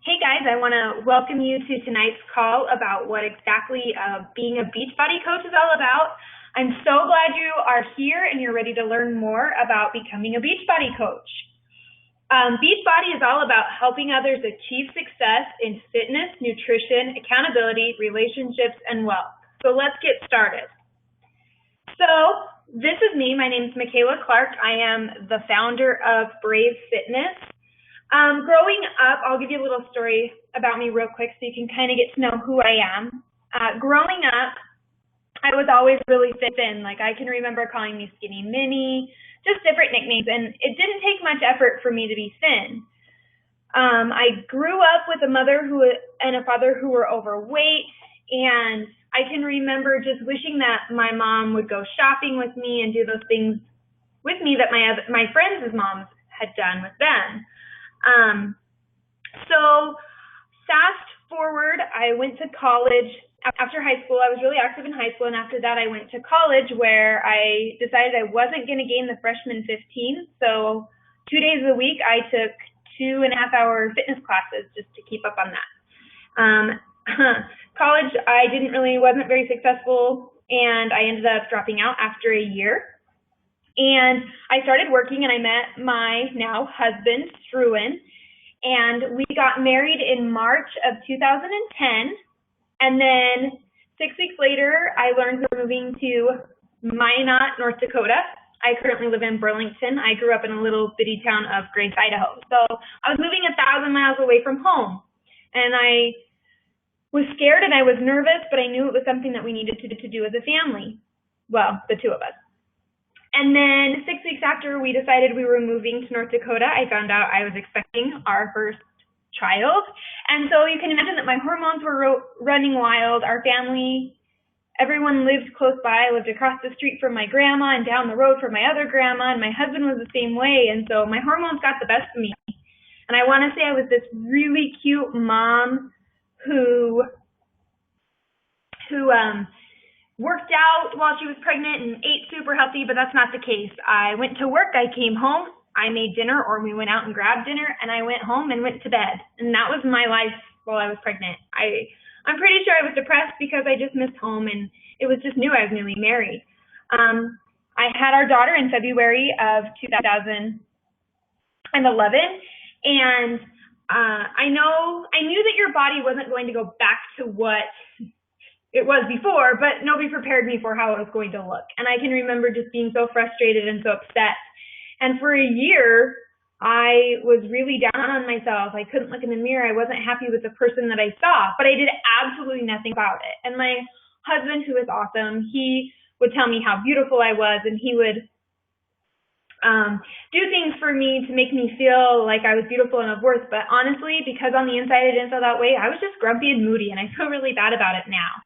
Hey guys, I want to welcome you to tonight's call about what exactly being a Beachbody coach is all about. I'm so glad you are here and you're ready to learn more about becoming a Beachbody coach. Beachbody is all about helping others achieve success in fitness, nutrition, accountability, relationships, and wealth. So let's get started. So this is me. My name is Michaela Clark. I am the founder of Brave Fitness. Growing up, I'll give you a little story about me real quick so you can kind of get to know who I am. Growing up, I was always really thin. Like I can remember calling me Skinny Minnie, just different nicknames, and it didn't take much effort for me to be thin. I grew up with a mother and a father who were overweight, and I can remember just wishing that my mom would go shopping with me and do those things with me that my friends' moms had done with them. So fast forward, I went to college. After high school, I was really active in high school, and after that I went to college where I decided I wasn't going to gain the freshman 15. So 2 days a week I took 2.5-hour fitness classes just to keep up on that. College, I wasn't very successful, and I ended up dropping out after a year. And I started working, and I met my now husband, Struan, and we got married in March of 2010. And then 6 weeks later, I learned we were moving to Minot, North Dakota. I currently live in Burlington. I grew up in a little bitty town of Grace, Idaho. So I was moving 1,000 miles away from home. And I was scared and I was nervous, but I knew it was something that we needed to do as a family. Well, the two of us. And then 6 weeks after we decided we were moving to North Dakota, I found out I was expecting our first child. And so you can imagine that my hormones were running wild. Our family, everyone lived close by. I lived across the street from my grandma and down the road from my other grandma, and my husband was the same way. And so my hormones got the best of me. And I want to say I was this really cute mom who worked out while she was pregnant and ate super healthy, but that's not the case. I went to work, I came home, I made dinner, or we went out and grabbed dinner, and I went home and went to bed. And that was my life while I was pregnant. I'm pretty sure I was depressed because I just missed home, and it was just new. I was newly married. I had our daughter in February of 2011, and I knew that your body wasn't going to go back to what it was before, but nobody prepared me for how it was going to look. And I can remember just being so frustrated and so upset. And for a year, I was really down on myself. I couldn't look in the mirror. I wasn't happy with the person that I saw, but I did absolutely nothing about it. And my husband, who is awesome, he would tell me how beautiful I was, and he would do things for me to make me feel like I was beautiful and of worth. But honestly, because on the inside I didn't feel that way, I was just grumpy and moody, and I feel really bad about it now.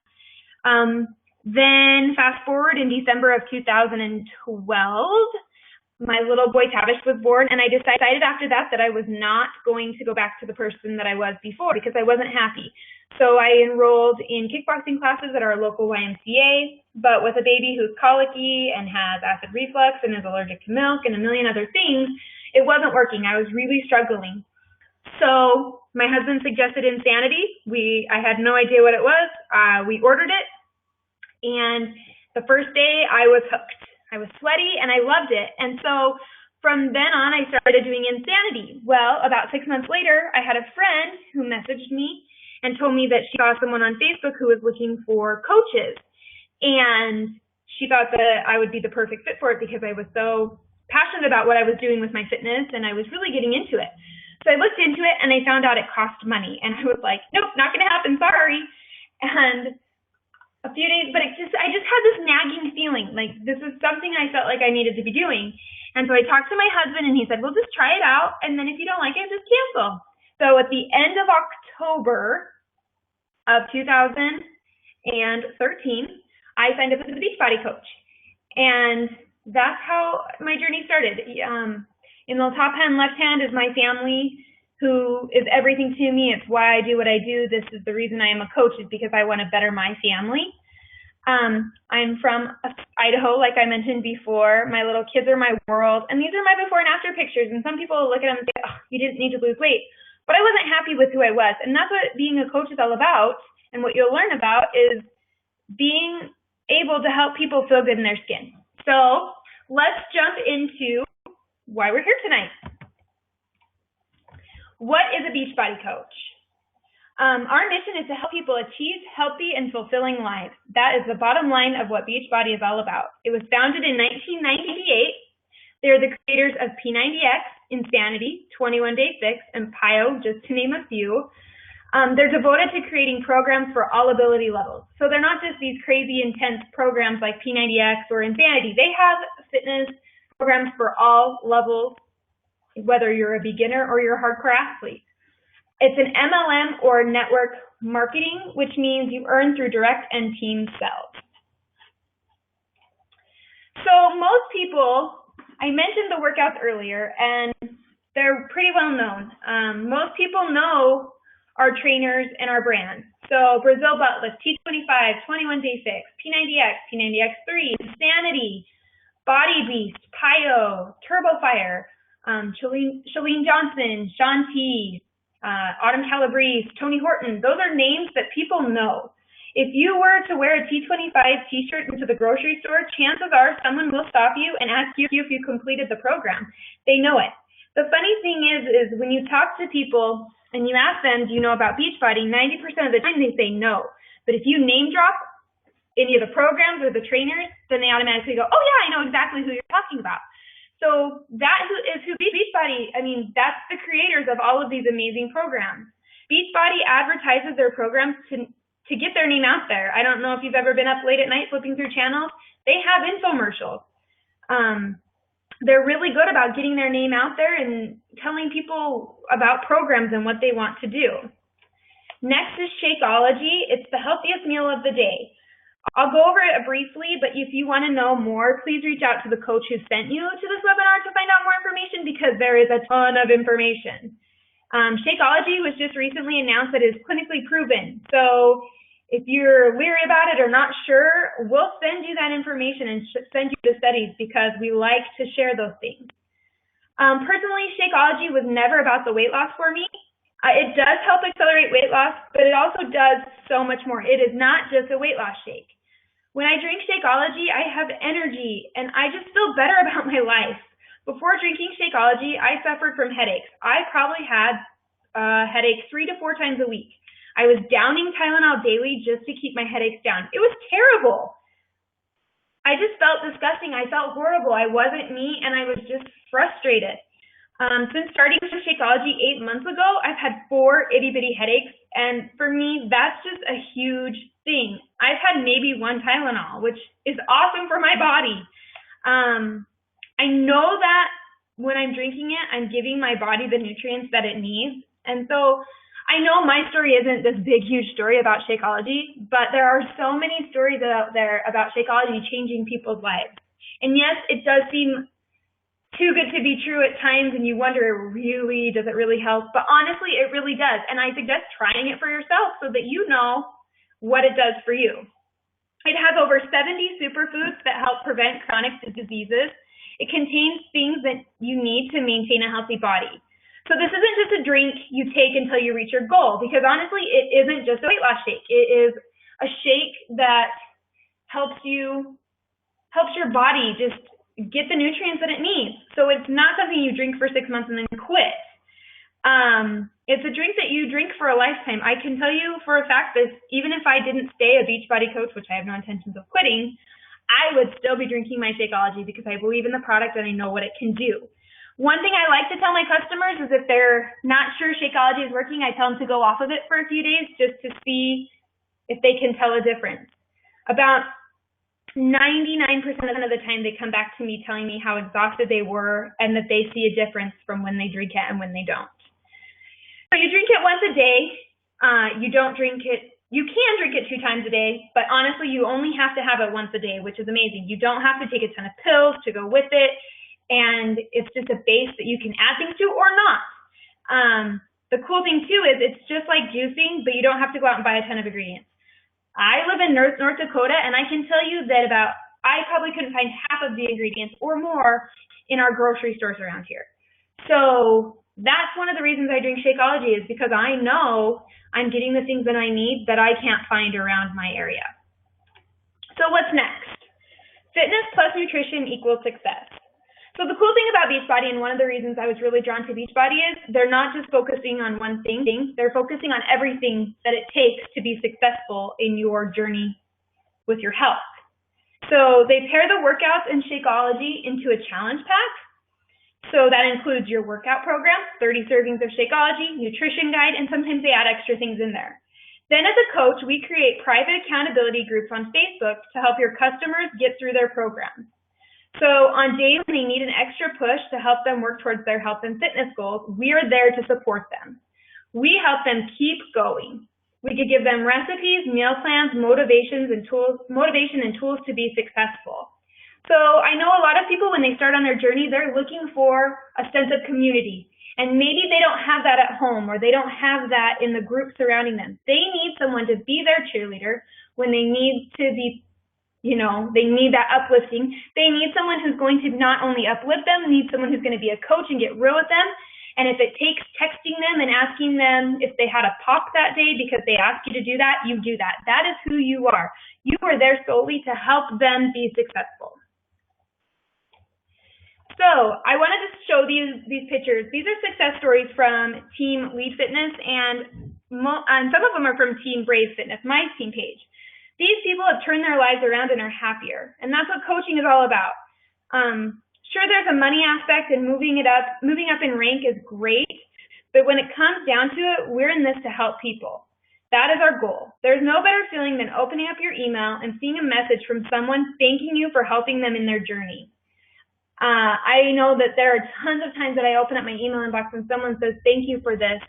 Then fast forward in December of 2012, my little boy Tavish was born, and I decided after that I was not going to go back to the person that I was before because I wasn't happy. So I enrolled in kickboxing classes at our local YMCA, but with a baby who's colicky and has acid reflux and is allergic to milk and a million other things, it wasn't working. I was really struggling. So my husband suggested Insanity. I had no idea what it was. We ordered it, and the first day I was hooked. I was sweaty and I loved it. And so from then on, I started doing Insanity. Well, about 6 months later, I had a friend who messaged me and told me that she saw someone on Facebook who was looking for coaches. And she thought that I would be the perfect fit for it because I was so passionate about what I was doing with my fitness, and I was really getting into it. So I looked into it, and I found out it cost money. And I was like, nope, not going to happen, sorry. And a few days, but I just had this nagging feeling, like this is something I felt like I needed to be doing. And so I talked to my husband, and he said, well, just try it out, and then if you don't like it, just cancel. So at the end of October of 2013, I signed up as a Beachbody coach. And that's how my journey started. In the top hand, left hand is my family, who is everything to me. It's why I do what I do. This is the reason I am a coach, is because I want to better my family. I'm from Idaho, like I mentioned before. My little kids are my world, and these are my before and after pictures. And some people will look at them and say, oh, you didn't need to lose weight. but I wasn't happy with who I was. And that's what being a coach is all about. And what you'll learn about is being able to help people feel good in their skin. So let's jump into why we're here tonight. What is a Beachbody coach? Our mission is to help people achieve healthy and fulfilling lives. That is the bottom line of what Beachbody is all about. It was founded in 1998. They're the creators of P90X, Insanity, 21 Day Fix, and PIO, just to name a few. They're devoted to creating programs for all ability levels. So they're not just these crazy intense programs like P90X or Insanity. They have fitness programs for all levels, whether you're a beginner or you're a hardcore athlete. It's an MLM or network marketing, which means you earn through direct and team sales. So most people, I mentioned the workouts earlier, and they're pretty well known. Most people know our trainers and our brands. So Brazil Butt Lift, T25, 21 Day Fix, P90X, P90X3, Insanity, Body Beast, PIO, Turbo Fire, Chalene Johnson, Shaun T, Autumn Calabrese, Tony Horton. Those are names that people know. If you were to wear a T25 t-shirt into the grocery store, chances are someone will stop you and ask you if you completed the program. They know it. The funny thing is when you talk to people and you ask them, do you know about Beachbody, 90% of the time they say no. But if you name drop any of the programs or the trainers, then they automatically go, oh yeah, I know exactly who you're talking about. So that is who Beachbody, I mean, that's the creators of all of these amazing programs. Beachbody advertises their programs to get their name out there. I don't know if you've ever been up late at night flipping through channels. They have infomercials. They're really good about getting their name out there and telling people about programs and what they want to do. Next is Shakeology. It's the healthiest meal of the day. I'll go over it briefly, but if you want to know more, please reach out to the coach who sent you to this webinar to find out more information, because there is a ton of information. Shakeology was just recently announced that it's clinically proven. So if you're leery about it or not sure, we'll send you that information and send you the studies, because we like to share those things. Personally, Shakeology was never about the weight loss for me. It does help accelerate weight loss, but it also does so much more. It is not just a weight loss shake. When I drink Shakeology, I have energy, and I just feel better about my life. Before drinking Shakeology, I suffered from headaches. I probably had headaches 3 to 4 times a week. I was downing Tylenol daily just to keep my headaches down. It was terrible. I just felt disgusting. I felt horrible. I wasn't me, and I was just frustrated. Since starting Shakeology 8 months ago, I've had 4 itty-bitty headaches, and for me, that's just a huge thing. I've had maybe 1 Tylenol, which is awesome for my body. I know that when I'm drinking it, I'm giving my body the nutrients that it needs, and so I know my story isn't this big, huge story about Shakeology, but there are so many stories out there about Shakeology changing people's lives. And yes, it does seem too good to be true at times, and you wonder, does it really help? But honestly, it really does. And I suggest trying it for yourself so that you know what it does for you. It has over 70 superfoods that help prevent chronic diseases. It contains things that you need to maintain a healthy body. So this isn't just a drink you take until you reach your goal, because honestly, it isn't just a weight loss shake. It is a shake that helps your body just get the nutrients that it needs. So it's not something you drink for 6 months and then quit. It's a drink that you drink for a lifetime. I can tell you for a fact that even if I didn't stay a Beachbody coach, which I have no intentions of quitting, I would still be drinking my Shakeology because I believe in the product and I know what it can do. One thing I like to tell my customers is if they're not sure Shakeology is working, I tell them to go off of it for a few days just to see if they can tell a difference. About 99% of the time they come back to me telling me how exhausted they were and that they see a difference from when they drink it and when they don't. So you drink it once a day. You can drink it 2 times a day, but honestly, you only have to have it once a day, which is amazing. You don't have to take a ton of pills to go with it, and it's just a base that you can add things to or not. The cool thing too is it's just like juicing, but you don't have to go out and buy a ton of ingredients. I live in North Dakota, and I can tell you that I probably couldn't find half of the ingredients or more in our grocery stores around here. So That's one of the reasons I drink Shakeology, is because I know I'm getting the things that I need that I can't find around my area. So what's next? Fitness plus nutrition equals success. So the cool thing about Beachbody, and one of the reasons I was really drawn to Beachbody, is they're not just focusing on one thing, they're focusing on everything that it takes to be successful in your journey with your health. So they pair the workouts and Shakeology into a challenge pack. So that includes your workout program, 30 servings of Shakeology, nutrition guide, and sometimes they add extra things in there. Then as a coach, we create private accountability groups on Facebook to help your customers get through their program. So on days when they need an extra push to help them work towards their health and fitness goals, we are there to support them. We help them keep going. We could give them recipes, meal plans, motivation and tools to be successful. So I know a lot of people, when they start on their journey, they're looking for a sense of community. And maybe they don't have that at home, or they don't have that in the group surrounding them. They need someone to be their cheerleader when they need to be, they need that uplifting. They need someone who's going to not only uplift them, they need someone who's going to be a coach and get real with them. And if it takes texting them and asking them if they had a pop that day because they asked you to do that, you do that. That is who you are. You are there solely to help them be successful. So I wanted to show these pictures. These are success stories from Team Lead Fitness, and some of them are from Team Brave Fitness, my team page. These people have turned their lives around and are happier, and that's what coaching is all about. Sure, there's a money aspect, and moving up in rank is great, but when it comes down to it, we're in this to help people. That is our goal. There's no better feeling than opening up your email and seeing a message from someone thanking you for helping them in their journey. I know that there are tons of times that I open up my email inbox and someone says, thank you for this.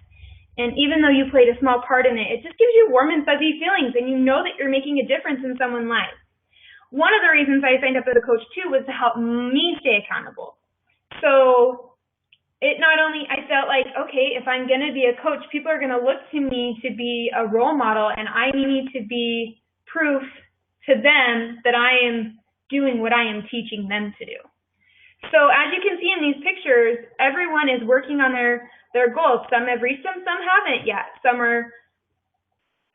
And even though you played a small part in it, it just gives you warm and fuzzy feelings, and you know that you're making a difference in someone's life. One of the reasons I signed up as a coach too was to help me stay accountable. So I felt like, okay, if I'm going to be a coach, people are going to look to me to be a role model, and I need to be proof to them that I am doing what I am teaching them to do. So as you can see in these pictures, everyone is working on their goals. Some have reached them, some haven't yet. Some are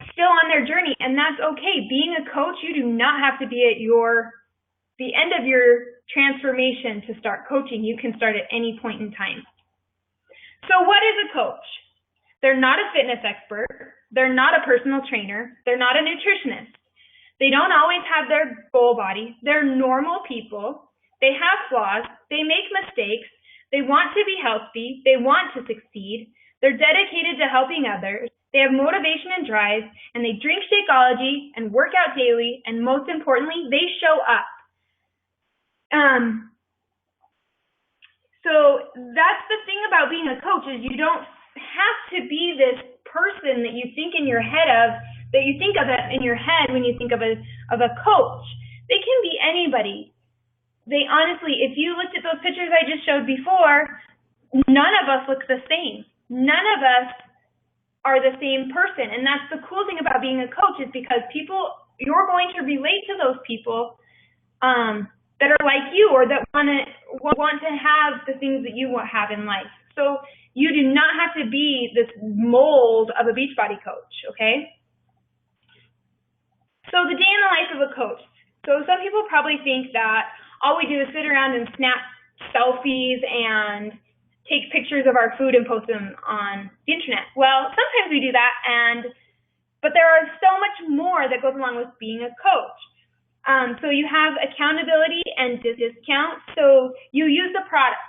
still on their journey, and that's okay. Being a coach, you do not have to be at the end of your transformation to start coaching. You can start at any point in time. So what is a coach? They're not a fitness expert. They're not a personal trainer. They're not a nutritionist. They don't always have their goal body. They're normal people. They have flaws, they make mistakes, they want to be healthy, they want to succeed, they're dedicated to helping others, they have motivation and drive, and they drink Shakeology and work out daily, and most importantly, they show up. So that's the thing about being a coach, is you don't have to be this person that you think in your head of, that you think of it in your head when you think of a coach. They can be anybody. They honestly, if you looked at those pictures I just showed before, none of us look the same. None of us are the same person. And that's the cool thing about being a coach, is because you're going to relate to those people that are like you, or that want to have the things that you want to have in life. So you do not have to be this mold of a Beachbody coach, okay? So the day in the life of a coach. So some people probably think that all we do is sit around and snap selfies and take pictures of our food and post them on the internet. Well, sometimes we do that, but there are so much more that goes along with being a coach. So you have accountability and discount. So you use the product.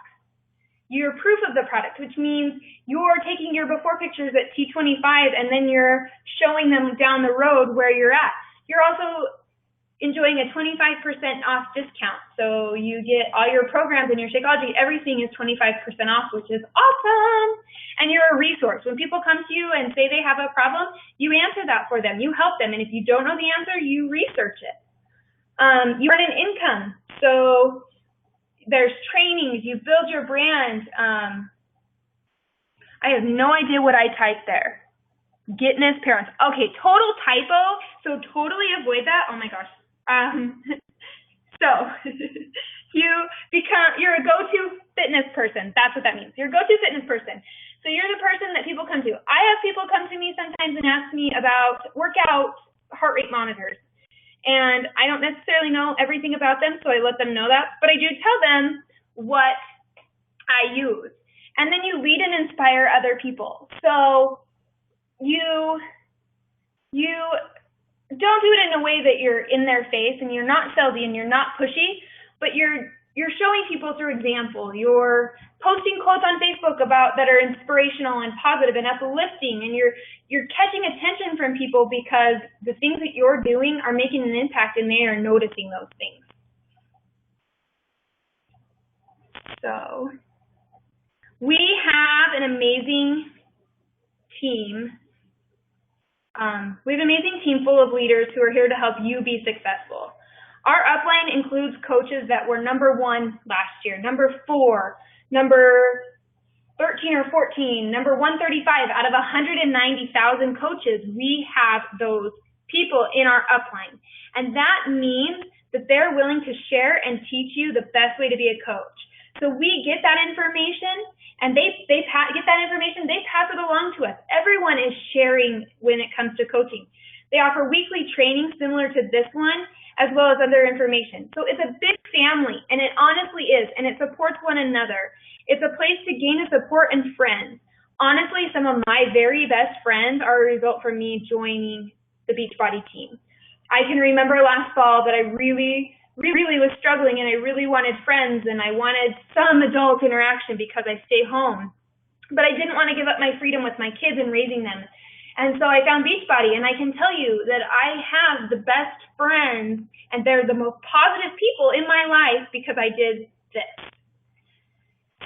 You're proof of the product, which means you're taking your before pictures at T25 and then you're showing them down the road where you're at. You're also enjoying a 25% off discount. So you get all your programs and your Shakeology, everything is 25% off, which is awesome. And you're a resource. When people come to you and say they have a problem, you answer that for them. You help them. And if you don't know the answer, you research it. You earn an income. So there's trainings. You build your brand. I have no idea what I typed there. Getness parents. Okay, total typo. So totally avoid that. Oh my gosh. So you're a go-to fitness person. That's what that means. You're a go-to fitness person. So you're the person that people come to. I have people come to me sometimes and ask me about workout heart rate monitors. And I don't necessarily know everything about them, so I let them know that. But I do tell them what I use. And then you lead and inspire other people. So you don't do it in a way that you're in their face and you're not salesy and you're not pushy, but you're showing people through example. You're posting quotes on Facebook that are inspirational and positive and uplifting, and you're catching attention from people because the things that you're doing are making an impact and they are noticing those things. So we have an amazing team. We have an amazing team full of leaders who are here to help you be successful. Our upline includes coaches that were number 1 last year, number 4, number 13 or 14, number 135 out of 190,000 coaches. We have those people in our upline. And that means that they're willing to share and teach you the best way to be a coach. So we get that information and they get that information, they pass it along to us. Everyone is sharing when it comes to coaching. They offer weekly training similar to this one, as well as other information. So it's a big family, and it honestly is, and it supports one another. It's a place to gain a support and friends. Honestly, some of my very best friends are a result from me joining the Beachbody team. I can remember last fall that I really was struggling, and I really wanted friends, and I wanted some adult interaction because I stay home. But I didn't want to give up my freedom with my kids and raising them. And so I found Beachbody, and I can tell you that I have the best friends, and they're the most positive people in my life because I did this.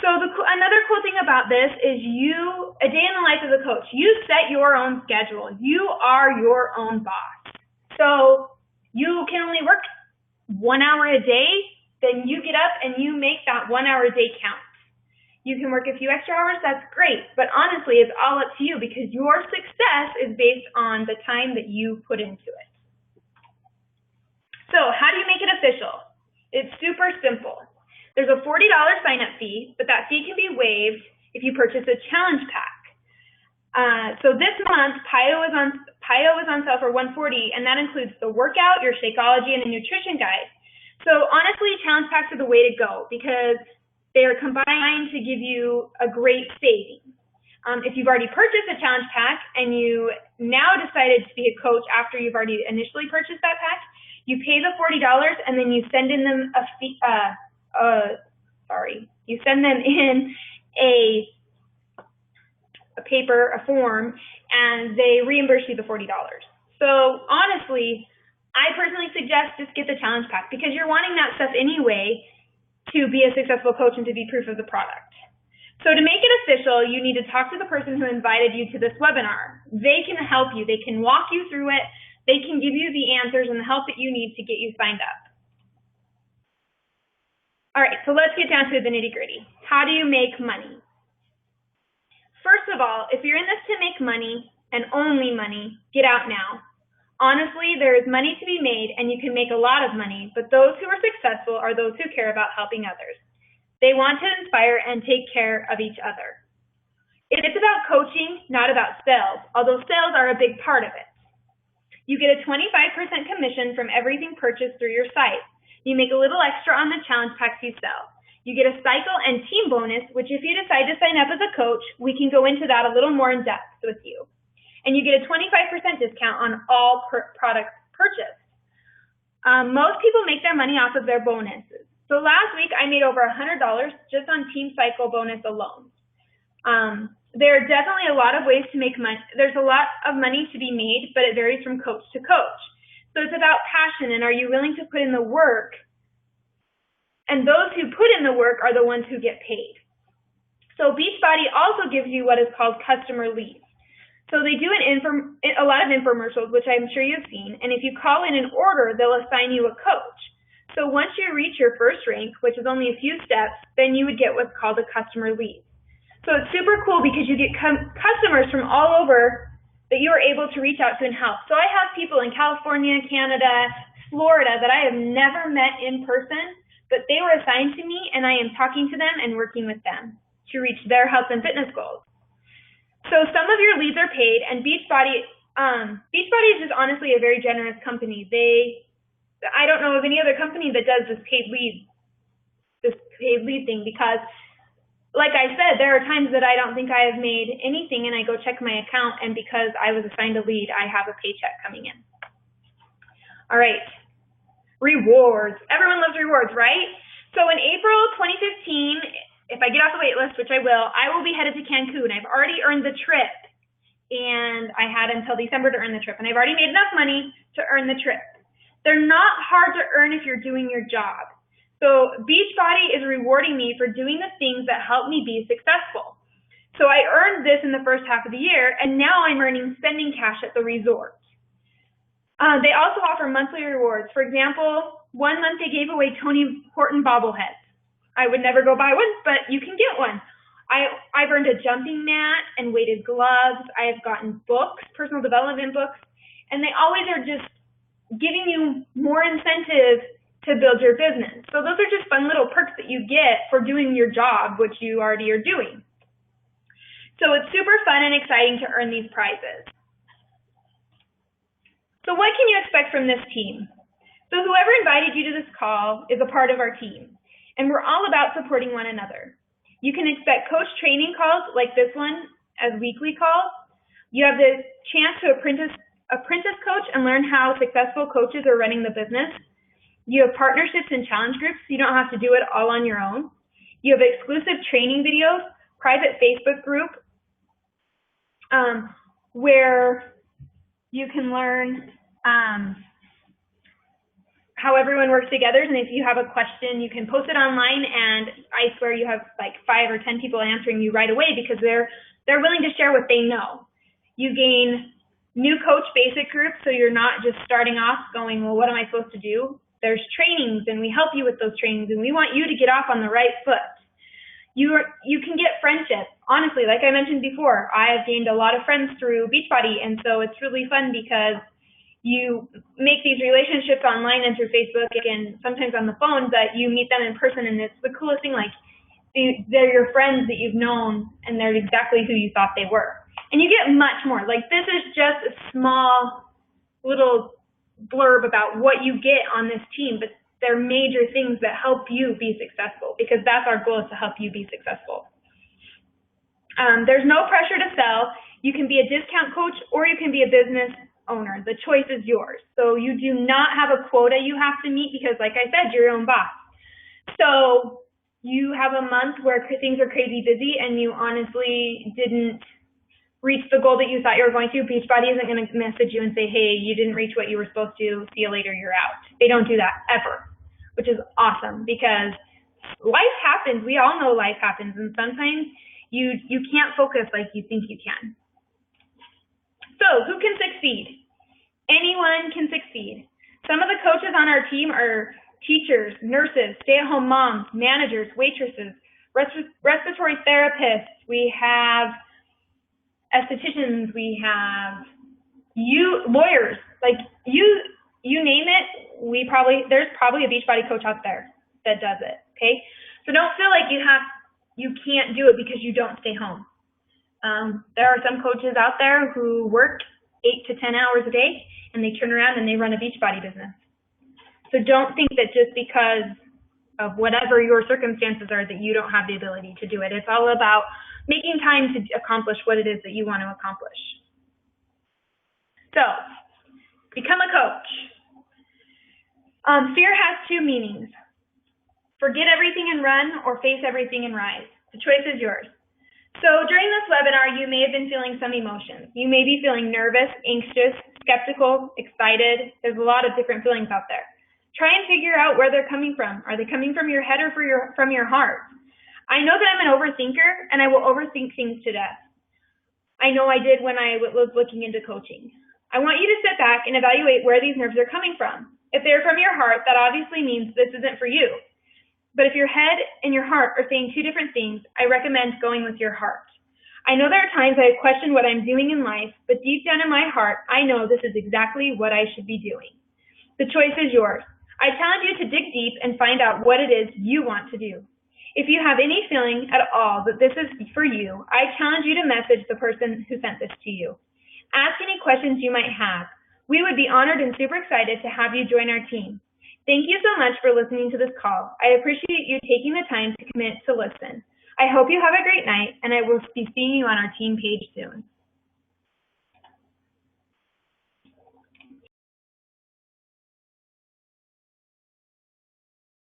So another cool thing about this is a day in the life of a coach. You set your own schedule. You are your own boss. So you can only work 1 hour a day, then you get up and you make that 1 hour a day count. You can work a few extra hours, that's great, but honestly, it's all up to you because your success is based on the time that you put into it. So how do you make it official? It's super simple. There's a $40 sign-up fee, but that fee can be waived if you purchase a challenge pack. So this month, PIO is on sale for $140, and that includes the workout, your Shakeology, and a nutrition guide. So honestly, challenge packs are the way to go because they are combined to give you a great savings. If you've already purchased a challenge pack and you now decided to be a coach after you've already initially purchased that pack, you pay the $40 and then you send in them you send them in a paper, a form, and they reimburse you the $40. So honestly, I personally suggest just get the challenge pack because you're wanting that stuff anyway to be a successful coach and to be proof of the product. So to make it official, you need to talk to the person who invited you to this webinar. They can help you. They can walk you through it. They can give you the answers and the help that you need to get you signed up. All right, so let's get down to the nitty-gritty. How do you make money? First of all, if you're in this to make money and only money, get out now. Honestly, there is money to be made and you can make a lot of money, but those who are successful are those who care about helping others. They want to inspire and take care of each other. It's about coaching, not about sales, although sales are a big part of it. You get a 25% commission from everything purchased through your site. You make a little extra on the challenge packs you sell. You get a cycle and team bonus, which if you decide to sign up as a coach, we can go into that a little more in depth with you. And you get a 25% discount on all products purchased. Most people make their money off of their bonuses. So last week I made over $100 just on Team Cycle bonus alone. There are definitely a lot of ways to make money. There's a lot of money to be made, but it varies from coach to coach. So it's about passion and are you willing to put in the work? And those who put in the work are the ones who get paid. So Beachbody also gives you what is called customer leads. So they do a lot of infomercials, which I'm sure you've seen, and if you call in an order, they'll assign you a coach. So once you reach your first rank, which is only a few steps, then you would get what's called a customer lead. So it's super cool because you get customers from all over that you are able to reach out to and help. So I have people in California, Canada, Florida that I have never met in person, but they were assigned to me, and I am talking to them and working with them to reach their health and fitness goals. So some of your leads are paid, and Beachbody is just honestly a very generous company. I don't know of any other company that does this paid lead thing, because like I said, there are times that I don't think I have made anything and I go check my account, and because I was assigned a lead, I have a paycheck coming in. All right, rewards. Everyone loves rewards, right? So in April 2015, if I get off the wait list, which I will be headed to Cancun. I've already earned the trip, and I had until December to earn the trip, and I've already made enough money to earn the trip. They're not hard to earn if you're doing your job. So Beachbody is rewarding me for doing the things that help me be successful. So I earned this in the first half of the year, and now I'm earning spending cash at the resort. They also offer monthly rewards. For example, 1 month they gave away Tony Horton bobbleheads. I would never go buy one, but you can get one. I've earned a jumping mat and weighted gloves. I've gotten books, personal development books, and they always are just giving you more incentive to build your business. So those are just fun little perks that you get for doing your job, which you already are doing. So it's super fun and exciting to earn these prizes. So what can you expect from this team? So whoever invited you to this call is a part of our team, and we're all about supporting one another. You can expect coach training calls like this one as weekly calls. You have the chance to apprentice coach and learn how successful coaches are running the business. You have partnerships and challenge groups, so you don't have to do it all on your own. You have exclusive training videos, private Facebook group, where you can learn how everyone works together, and if you have a question, you can post it online, and I swear you have like 5 or 10 people answering you right away because they're willing to share what they know. You gain new coach basic groups, so you're not just starting off going, well, what am I supposed to do? There's trainings, and we help you with those trainings, and we want you to get off on the right foot. You can get friendships. Honestly, like I mentioned before, I have gained a lot of friends through Beachbody, and so it's really fun because you make these relationships online and through Facebook and sometimes on the phone, but you meet them in person, and it's the coolest thing. Like, they're your friends that you've known, and they're exactly who you thought they were. And you get much more. Like, this is just a small little blurb about what you get on this team, but they're major things that help you be successful, because that's our goal, is to help you be successful. There's no pressure to sell. You can be a discount coach or you can be a business owner. The choice is yours. So you do not have a quota you have to meet because, like I said, you're your own boss. So you have a month where things are crazy busy and you honestly didn't reach the goal that you thought you were going to. Beachbody isn't going to message you and say, hey, you didn't reach what you were supposed to. See you later, you're out. They don't do that ever, which is awesome because life happens. We all know life happens, and sometimes you can't focus like you think you can. So who can succeed? Anyone can succeed. Some of the coaches on our team are teachers, nurses, stay-at-home moms, managers, waitresses, respiratory therapists. We have estheticians, we have lawyers, like you name it, there's probably a Beachbody coach out there that does it, okay? So don't feel like you can't do it because you don't stay home. There are some coaches out there who work 8 to 10 hours a day and they turn around and they run a Beachbody business. So don't think that just because of whatever your circumstances are that you don't have the ability to do it. It's all about making time to accomplish what it is that you want to accomplish. So, become a coach. Fear has 2 meanings. Forget everything and run, or face everything and rise. The choice is yours. So during this webinar, you may have been feeling some emotions. You may be feeling nervous, anxious, skeptical, excited. There's a lot of different feelings out there. Try and figure out where they're coming from. Are they coming from your head or from your heart? I know that I'm an overthinker, and I will overthink things to death. I know I did when I was looking into coaching. I want you to sit back and evaluate where these nerves are coming from. If they're from your heart, that obviously means this isn't for you. But if your head and your heart are saying 2 different things, I recommend going with your heart. I know there are times I have questioned what I'm doing in life, but deep down in my heart, I know this is exactly what I should be doing. The choice is yours. I challenge you to dig deep and find out what it is you want to do. If you have any feeling at all that this is for you, I challenge you to message the person who sent this to you. Ask any questions you might have. We would be honored and super excited to have you join our team. Thank you so much for listening to this call. I appreciate you taking the time to commit to listen. I hope you have a great night, and I will be seeing you on our team page soon.